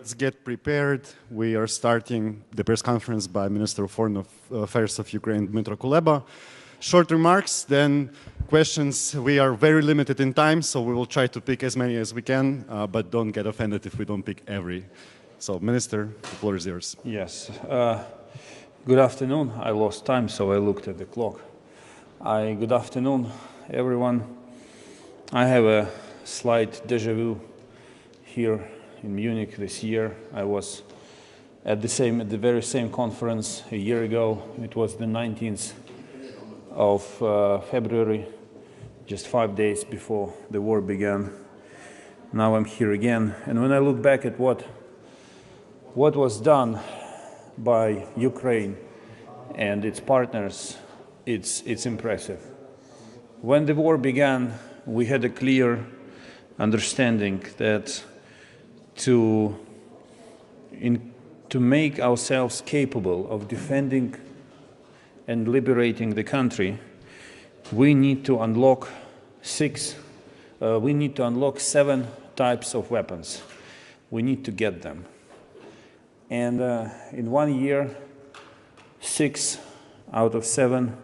Let's get prepared. We are starting the press conference by Minister of Foreign Affairs of Ukraine, Dmytro Kuleba. Short remarks, then questions. We are very limited in time, so we will try to pick as many as we can, but don't get offended if we don't pick every. So, Minister, the floor is yours. Yes. Good afternoon. I lost time, so I looked at the clock. Good afternoon, everyone. I have a slight déjà vu here in Munich this year. I was at the very same conference a year ago. It was the 19th of February, just 5 days before the war began. Now I'm here again, and when I look back at what was done by Ukraine and its partners, it's impressive. When the war began, we had a clear understanding that to make ourselves capable of defending and liberating the country, we need to unlock 7 types of weapons. We need to get them. And in 1 year, 6 out of 7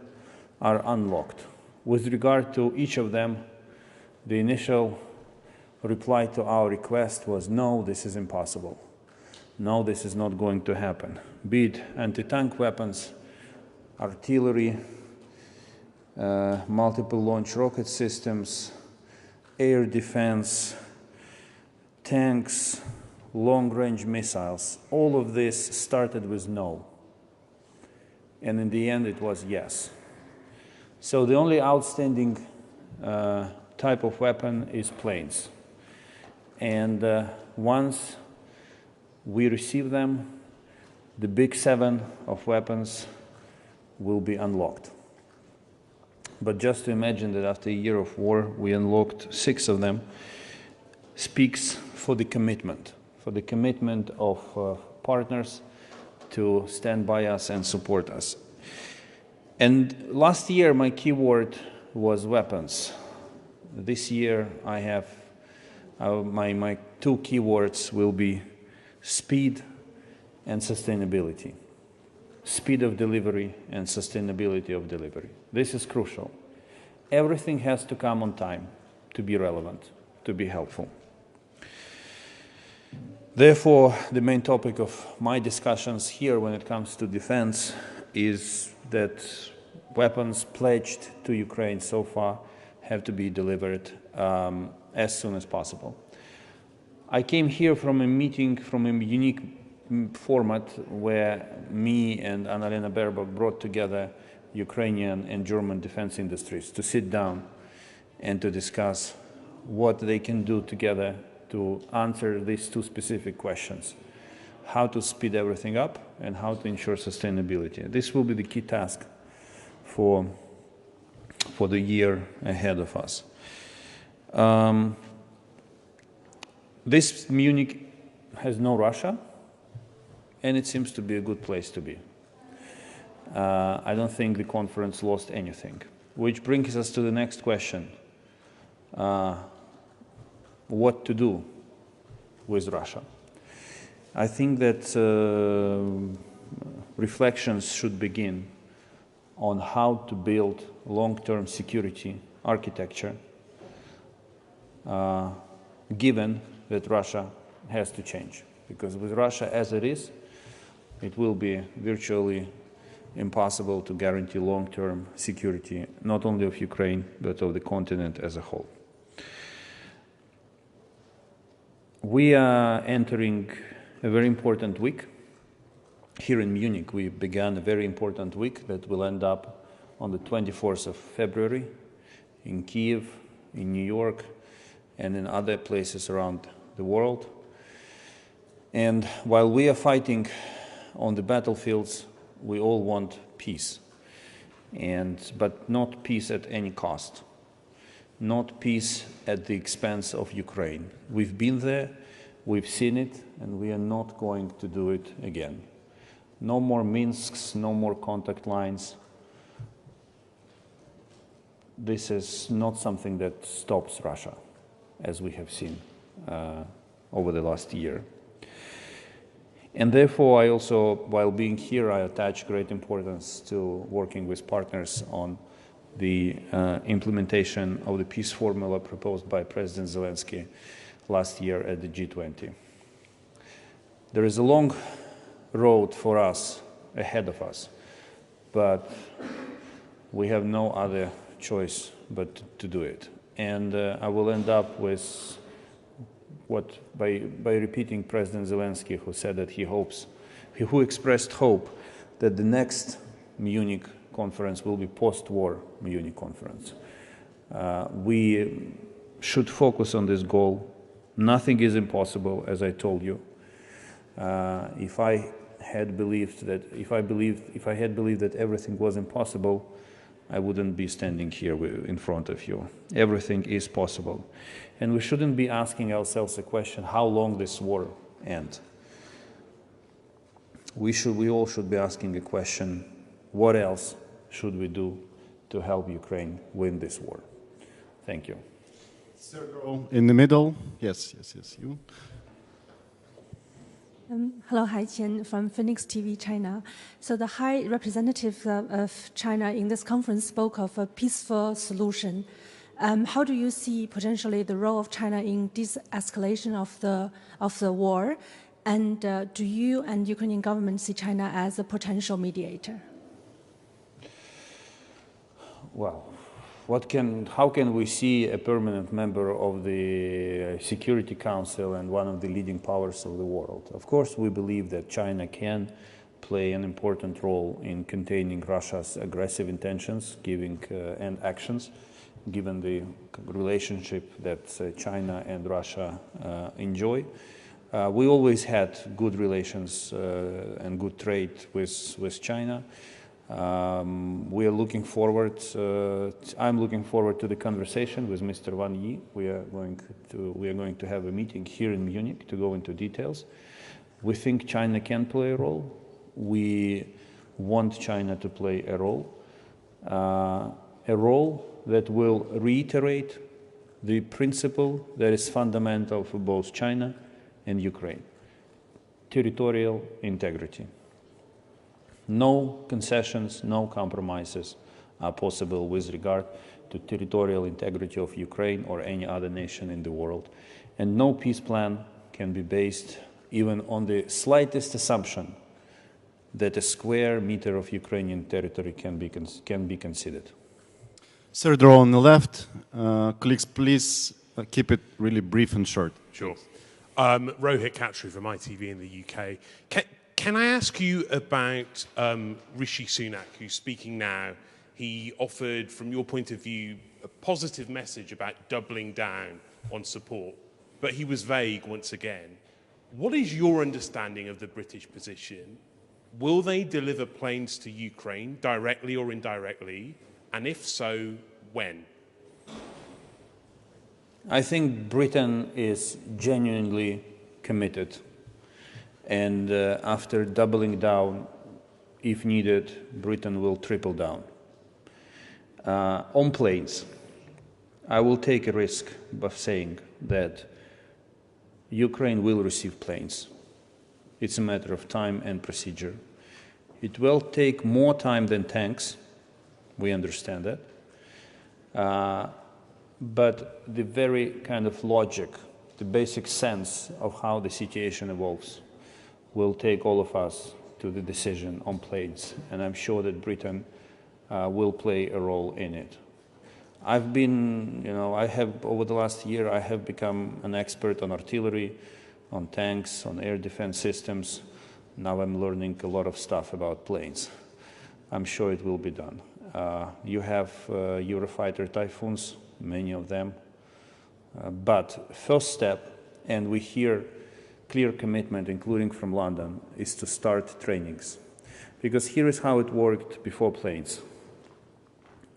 are unlocked. With regard to each of them, the initial reply to our request was, no, this is impossible. No, this is not going to happen. Be it anti-tank weapons, artillery, multiple launch rocket systems, air defense, tanks, long-range missiles. All of this started with no. And in the end, it was yes. So the only outstanding type of weapon is planes. And once we receive them, the big 7 of weapons will be unlocked. But just to imagine that after a year of war, we unlocked 6 of them, speaks for the commitment of partners to stand by us and support us. And last year, my keyword was weapons. This year, I have my 2 keywords will be speed and sustainability. Speed of delivery and sustainability of delivery. This is crucial. Everything has to come on time to be relevant, to be helpful. Therefore, the main topic of my discussions here when it comes to defense is that weapons pledged to Ukraine so far have to be delivered as soon as possible. I came here from a meeting, from a unique format where me and Annalena Baerbock brought together Ukrainian and German defense industries to sit down and to discuss what they can do together to answer these 2 specific questions: how to speed everything up and how to ensure sustainability. This will be the key task for the year ahead of us. This Munich has no Russia, and it seems to be a good place to be. I don't think the conference lost anything, which brings us to the next question. What to do with Russia? I think that reflections should begin on how to build long-term security architecture, given that Russia has to change. Because with Russia as it is, it will be virtually impossible to guarantee long-term security, not only of Ukraine, but of the continent as a whole. We are entering a very important week. Here in Munich, we began a very important week that will end up on the 24th of February in Kyiv, in New York, and in other places around the world. And while we are fighting on the battlefields, we all want peace, but not peace at any cost, not peace at the expense of Ukraine. We've been there, we've seen it, and we are not going to do it again. No more Minsks, no more contact lines. This is not something that stops Russia, as we have seen over the last year. And therefore, I also, while being here, I attach great importance to working with partners on the implementation of the peace formula proposed by President Zelensky last year at the G20. There is a long road for us ahead of us, but we have no other choice but to do it. And I will end up with by repeating President Zelensky, who said that who expressed hope that the next Munich conference will be post-war Munich conference. We should focus on this goal. Nothing is impossible, as I told you. If I had believed that everything was impossible, I wouldn't be standing here in front of you. Everything is possible. And we shouldn't be asking ourselves the question, how long this war end? We all should be asking the question, what else should we do to help Ukraine win this war? Thank you. In the middle. Yes, you. Hello, Hai Qian from Phoenix TV, China. So the High Representative of China in this conference spoke of a peaceful solution. How do you see potentially the role of China in de-escalation of the war? And do you and Ukrainian government see China as a potential mediator? Well, how can we see a permanent member of the Security Council and one of the leading powers of the world? Of course, we believe that China can play an important role in containing Russia's aggressive intentions, and actions, given the relationship that China and Russia enjoy. We always had good relations and good trade with China. We are looking forward. I'm looking forward to the conversation with Mr. Wang Yi. We are going to have a meeting here in Munich to go into details. We think China can play a role. We want China to play a role that will reiterate the principle that is fundamental for both China and Ukraine: territorial integrity. No concessions, no compromises are possible with regard to territorial integrity of Ukraine or any other nation in the world. And no peace plan can be based even on the slightest assumption that a square meter of Ukrainian territory can be considered. Third row on the left. Colleagues, please keep it really brief and short. Sure. Rohit Khatri from ITV in the UK. Can I ask you about Rishi Sunak, who's speaking now? He offered, from your point of view, a positive message about doubling down on support, but he was vague once again. What is your understanding of the British position? Will they deliver planes to Ukraine, directly or indirectly? And if so, when? I think Britain is genuinely committed. And after doubling down, if needed, Britain will triple down. On planes, I will take a risk by saying that Ukraine will receive planes. It's a matter of time and procedure. It will take more time than tanks. We understand that. But the very kind of logic, the basic sense of how the situation evolves will take all of us to the decision on planes, and I'm sure that Britain will play a role in it. Over the last year, I have become an expert on artillery, on tanks, on air defense systems. Now I'm learning a lot of stuff about planes. I'm sure it will be done. You have Eurofighter Typhoons, many of them. But first step, and we hear clear commitment, including from London, is to start trainings. Because here is how it worked before planes.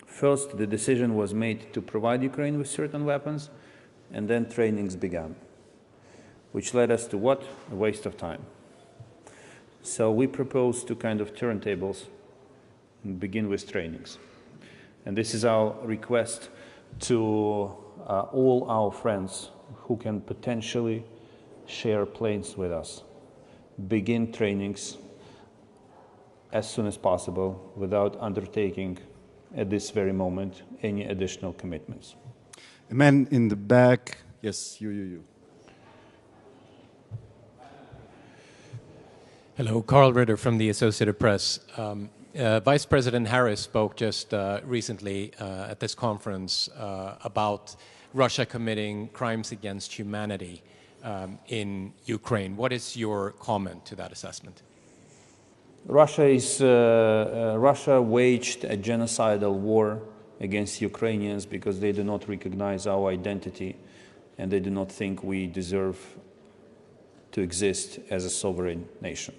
First, the decision was made to provide Ukraine with certain weapons, and then trainings began, which led us to what? A waste of time. So we propose to kind of turntables and begin with trainings. And this is our request to all our friends who can potentially share planes with us. begin trainings as soon as possible without undertaking at this very moment any additional commitments. A man in the back. Yes, you. Hello, Carl Ritter from the Associated Press. Vice President Harris spoke just recently at this conference about Russia committing crimes against humanity in Ukraine. What is your comment to that assessment? Russia waged a genocidal war against Ukrainians because they do not recognize our identity and they do not think we deserve to exist as a sovereign nation.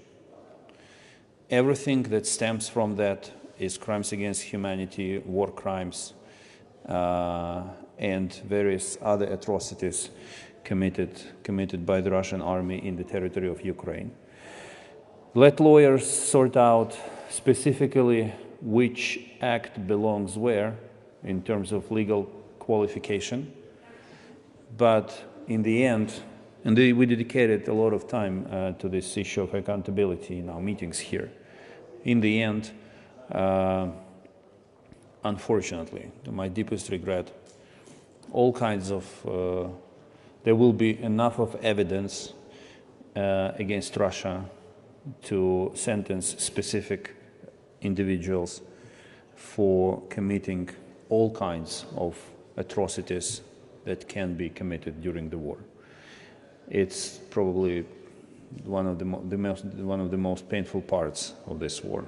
Everything that stems from that is crimes against humanity, war crimes, and various other atrocities committed by the Russian army in the territory of Ukraine. Let lawyers sort out specifically which act belongs where in terms of legal qualification, but in the end, and we dedicated a lot of time to this issue of accountability in our meetings here. In the end, unfortunately, to my deepest regret, all kinds of, there will be enough of evidence against Russia to sentence specific individuals for committing all kinds of atrocities that can be committed during the war. It's probably one of the most painful parts of this war.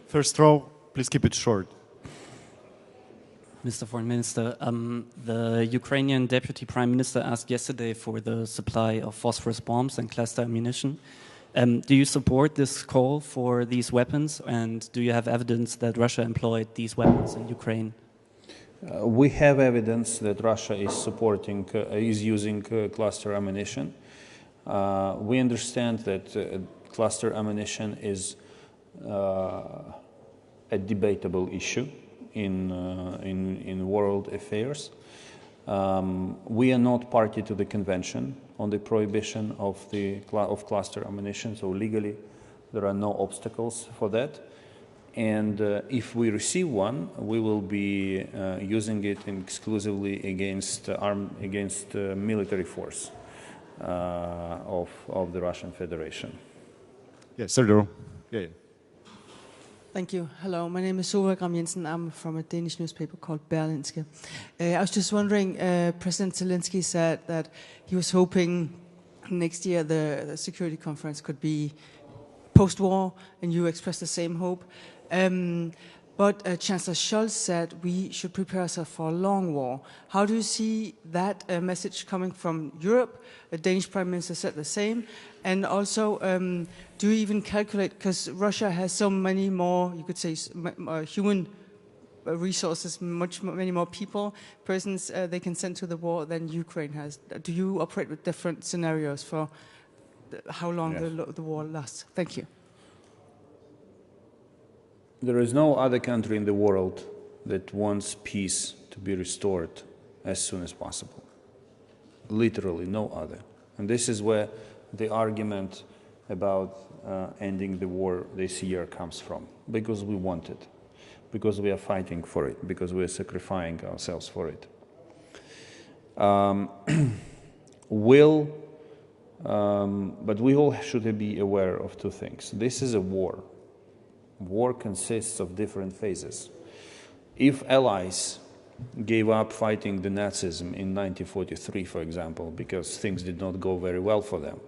First row, please keep it short. Mr. Foreign Minister, the Ukrainian Deputy Prime Minister asked yesterday for the supply of phosphorus bombs and cluster ammunition. Do you support this call for these weapons, and do you have evidence that Russia employed these weapons in Ukraine? We have evidence that Russia is using cluster ammunition. We understand that cluster ammunition is a debatable issue in world affairs. We are not party to the convention on the prohibition of cluster ammunition, so legally there are no obstacles for that. And if we receive one, we will be using it exclusively against military force of the Russian Federation. Yes, sir. Yeah. Thank you. Hello, my name is Sova Gram Jensen. I'm from a Danish newspaper called Berlingske. I was just wondering, President Zelensky said that he was hoping next year the Security Conference could be post-war, and you expressed the same hope. But Chancellor Scholz said we should prepare ourselves for a long war. How do you see that message coming from Europe? The Danish Prime Minister said the same. And also, do you even calculate, because Russia has so many more, you could say, human resources, many more people, persons they can send to the war than Ukraine has. Do you operate with different scenarios for how long the war lasts? Thank you. There is no other country in the world that wants peace to be restored as soon as possible. Literally no other. And this is where the argument about ending the war this year comes from. Because we want it. Because we are fighting for it. Because we are sacrificing ourselves for it. But we all should be aware of two things. This is a war. War consists of different phases. If allies gave up fighting the Nazism in 1943, for example, because things did not go very well for them,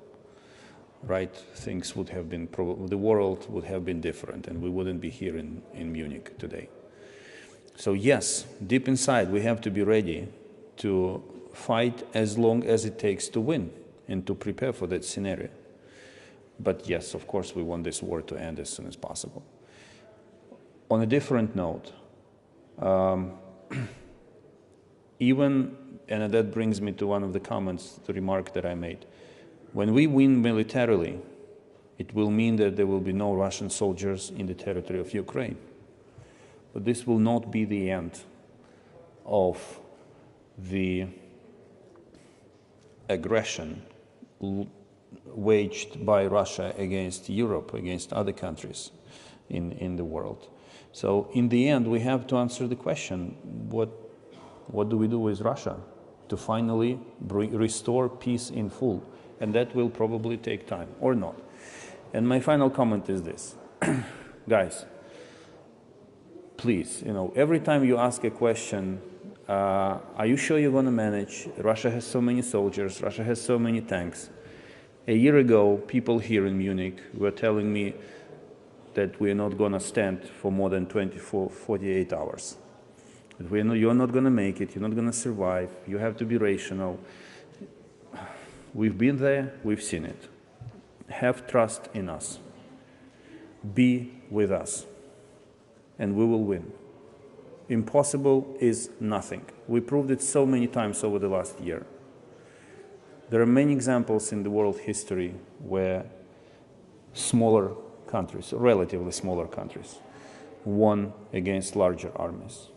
right? Things would have been, the world would have been different, and we wouldn't be here in Munich today. So yes, deep inside, we have to be ready to fight as long as it takes to win and to prepare for that scenario. But yes, of course, we want this war to end as soon as possible. On a different note, and that brings me to one of the comments, the remark that I made. When we win militarily, it will mean that there will be no Russian soldiers in the territory of Ukraine. But this will not be the end of the aggression waged by Russia against Europe, against other countries in the world. So in the end, we have to answer the question, what do we do with Russia to finally restore peace in full? And that will probably take time, or not. And my final comment is this. Guys, please, every time you ask a question, are you sure you're going to manage? Russia has so many soldiers, Russia has so many tanks. A year ago, people here in Munich were telling me that we're not going to stand for more than 48 hours. That you're not going to make it, you're not going to survive, you have to be rational. We've been there, we've seen it. Have trust in us. Be with us, and we will win. Impossible is nothing. We proved it so many times over the last year. There are many examples in the world history where smaller countries, relatively smaller countries, won against larger armies.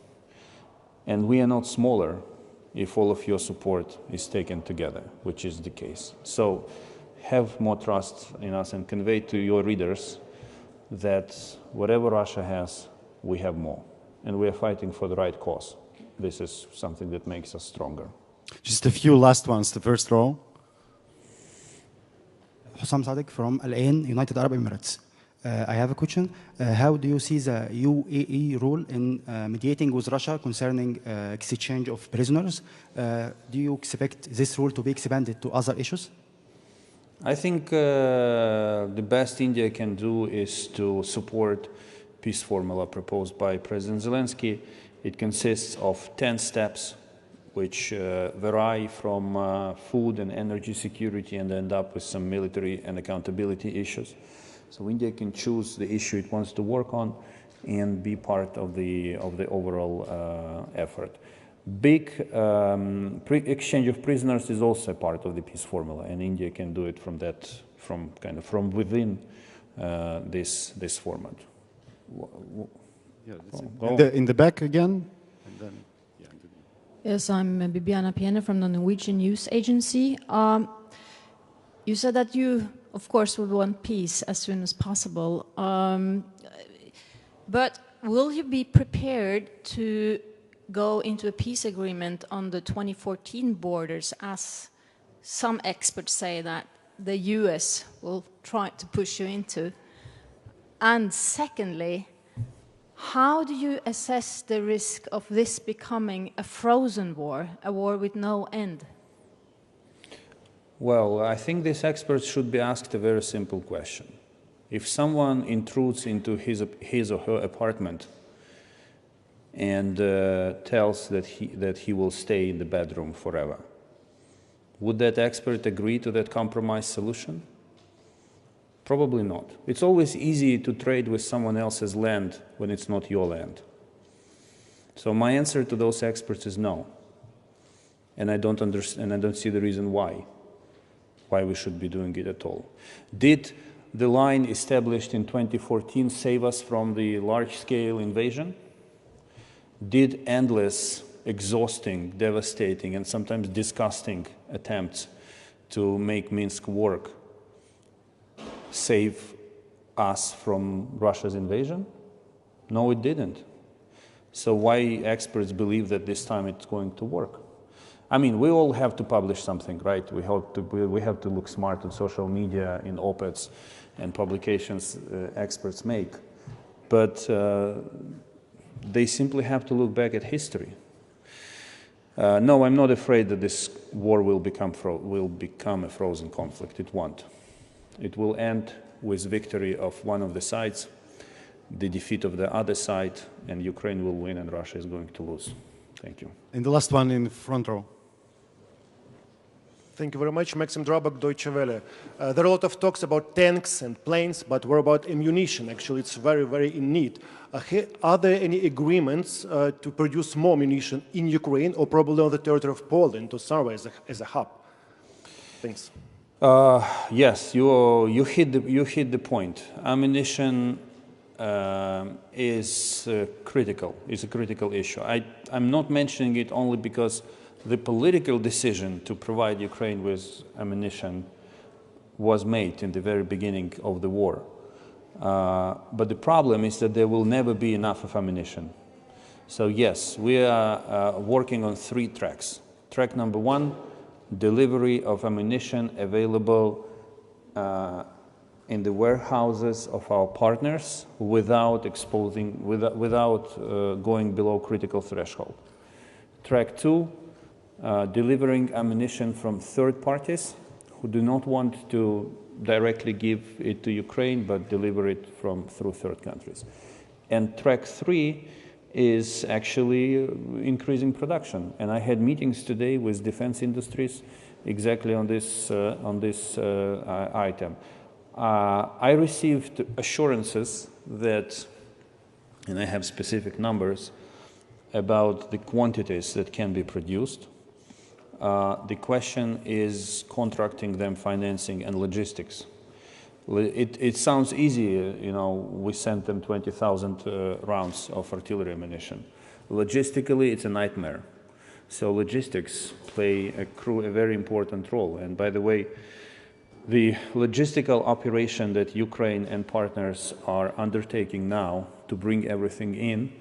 And we are not smaller if all of your support is taken together, which is the case. So have more trust in us and convey to your readers that whatever Russia has, we have more. And we are fighting for the right cause. This is something that makes us stronger. Just a few last ones, the first row. Hussam Sadiq from Al Ain, United Arab Emirates. I have a question. How do you see the UAE role in mediating with Russia concerning exchange of prisoners? Do you expect this role to be expanded to other issues? I think the best India can do is to support peace formula proposed by President Zelensky. It consists of 10 steps which vary from food and energy security and end up with some military and accountability issues. So India can choose the issue it wants to work on and be part of the overall effort. Big exchange of prisoners is also a part of the peace formula, and India can do it from within this format. In the back again. And then, yeah. Yes, I'm Bibiana Piena from the Norwegian News Agency. You said that you, of course, would want peace as soon as possible. But will you be prepared to go into a peace agreement on the 2014 borders, as some experts say that the US will try to push you into? And secondly, how do you assess the risk of this becoming a frozen war, a war with no end? Well, I think these experts should be asked a very simple question. If someone intrudes into his or her apartment and tells that he will stay in the bedroom forever, would that expert agree to that compromise solution? Probably not. It's always easy to trade with someone else's land when it's not your land. So my answer to those experts is no. And I don't understand, I don't see the reason why we should be doing it at all. Did the line established in 2014 save us from the large-scale invasion? Did endless, exhausting, devastating, and sometimes disgusting attempts to make Minsk work save us from Russia's invasion? No, it didn't. So why experts believe that this time it's going to work? I mean, we all have to publish something, right? We have to look smart on social media, in op-eds and publications experts make. But they simply have to look back at history. No, I'm not afraid that this war will become a frozen conflict. It won't. It will end with victory of one of the sides, the defeat of the other side, and Ukraine will win and Russia is going to lose. Thank you. And the last one in the front row. Thank you very much. Maxim Drabak, Deutsche Welle. There are a lot of talks about tanks and planes, but what about ammunition? Actually, it's very, very in need. Are there any agreements to produce more ammunition in Ukraine or probably on the territory of Poland to serve as a hub? Thanks. Yes, you hit the point. Ammunition is critical. It's a critical issue. I'm not mentioning it only because the political decision to provide Ukraine with ammunition was made in the very beginning of the war. But the problem is that there will never be enough of ammunition. So yes, we are working on 3 tracks. Track number 1, delivery of ammunition available in the warehouses of our partners without going below critical threshold. Track 2, delivering ammunition from third parties who do not want to directly give it to Ukraine, but deliver it through third countries. And track 3 is actually increasing production. And I had meetings today with defense industries exactly on this item. I received assurances that, and I have specific numbers about the quantities that can be produced. The question is contracting them, financing, and logistics. It sounds easy, you know, we sent them 20,000 rounds of artillery ammunition. Logistically, it's a nightmare. So logistics play a very important role. And by the way, the logistical operation that Ukraine and partners are undertaking now to bring everything in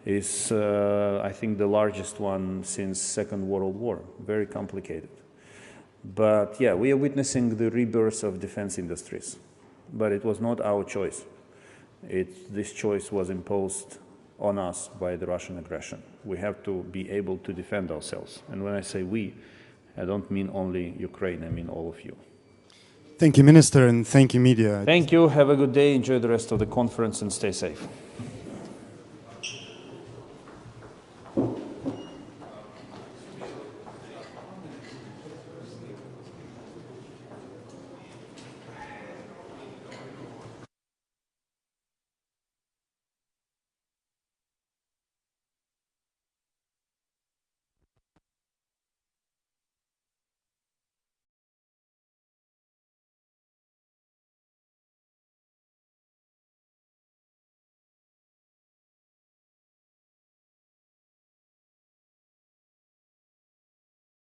is, I think, the largest one since Second World War. Very complicated. But yeah, we are witnessing the rebirth of defense industries. But it was not our choice. This choice was imposed on us by the Russian aggression. We have to be able to defend ourselves. And when I say we, I don't mean only Ukraine, I mean all of you. Thank you, Minister, and thank you, media. Thank you. Have a good day. Enjoy the rest of the conference and stay safe.